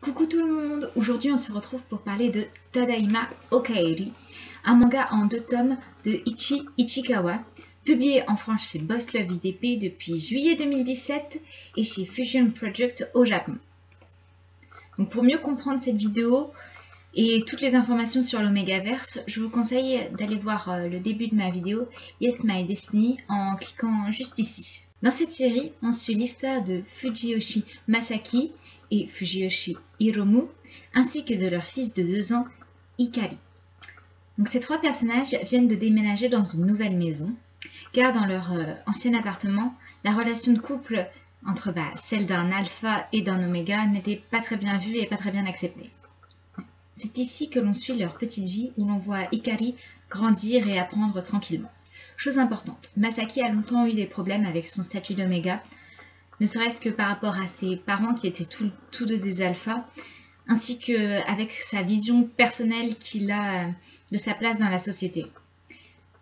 Coucou tout le monde, aujourd'hui on se retrouve pour parler de Tadaima Okaeri, un manga en 2 tomes de Ichi Ichikawa, publié en France chez Boss Love IDP depuis juillet 2017 et chez Fusion Project au Japon. Donc pour mieux comprendre cette vidéo et toutes les informations sur l'Omegaverse, je vous conseille d'aller voir le début de ma vidéo Yes My Destiny en cliquant juste ici. Dans cette série, on suit l'histoire de Fujiyoshi Masaki et Fujiyoshi Hiromu, ainsi que de leur fils de 2 ans, Ikari. Donc, ces 3 personnages viennent de déménager dans une nouvelle maison, car dans leur ancien appartement, la relation de couple entre celle d'un alpha et d'un oméga n'était pas très bien vue et pas très bien acceptée. C'est ici que l'on suit leur petite vie, où l'on voit Ikari grandir et apprendre tranquillement. Chose importante, Masaki a longtemps eu des problèmes avec son statut d'oméga, ne serait-ce que par rapport à ses parents qui étaient tous deux des alphas, ainsi qu'avec sa vision personnelle qu'il a de sa place dans la société.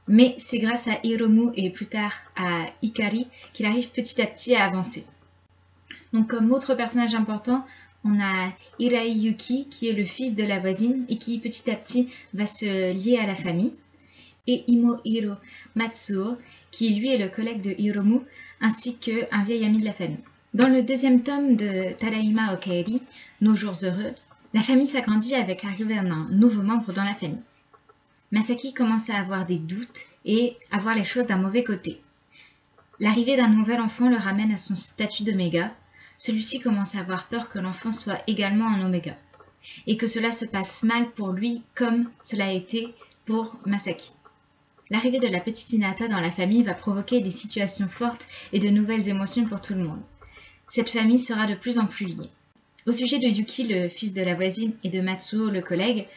Mais c'est grâce à Hiromu et plus tard à Ikari qu'il arrive petit à petit à avancer. Donc comme autre personnage important, on a Hirai Yuki qui est le fils de la voisine et qui petit à petit va se lier à la famille, et Imohiro Matsuo qui lui est le collègue de Hiromu ainsi qu'un vieil ami de la famille. Dans le 2e tome de Tadaima Okaeri, Nos jours heureux, la famille s'agrandit avec l'arrivée d'un nouveau membre dans la famille. Masaki commence à avoir des doutes et à voir les choses d'un mauvais côté. L'arrivée d'un nouvel enfant le ramène à son statut d'oméga. Celui-ci commence à avoir peur que l'enfant soit également un oméga et que cela se passe mal pour lui comme cela a été pour Masaki. L'arrivée de la petite Hinata dans la famille va provoquer des situations fortes et de nouvelles émotions pour tout le monde. Cette famille sera de plus en plus liée. Au sujet de Yuki, le fils de la voisine, et de Matsuo, le collègue,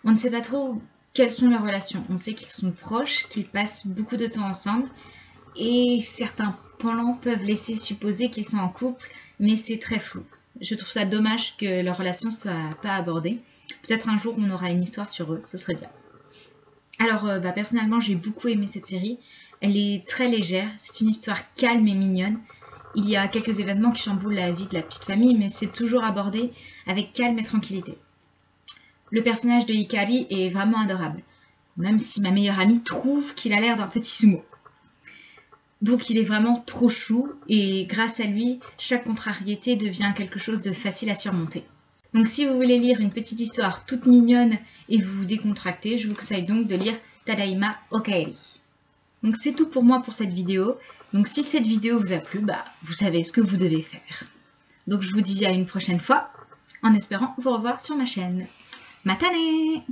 on ne sait pas trop quelles sont leurs relations. On sait qu'ils sont proches, qu'ils passent beaucoup de temps ensemble, et certains plans peuvent laisser supposer qu'ils sont en couple, mais c'est très flou. Je trouve ça dommage que leur relation ne soit pas abordée. Peut-être un jour on aura une histoire sur eux, ce serait bien. Alors personnellement j'ai beaucoup aimé cette série, elle est très légère, c'est une histoire calme et mignonne. Il y a quelques événements qui chamboulent la vie de la petite famille, mais c'est toujours abordé avec calme et tranquillité. Le personnage de Ikari est vraiment adorable, même si ma meilleure amie trouve qu'il a l'air d'un petit sumo. Donc il est vraiment trop chou, et grâce à lui, chaque contrariété devient quelque chose de facile à surmonter. Donc si vous voulez lire une petite histoire toute mignonne et vous décontracter, je vous conseille donc de lire Tadaima Okaeri. Donc c'est tout pour moi pour cette vidéo. Donc si cette vidéo vous a plu, vous savez ce que vous devez faire. Donc je vous dis à une prochaine fois, en espérant vous revoir sur ma chaîne. Matane!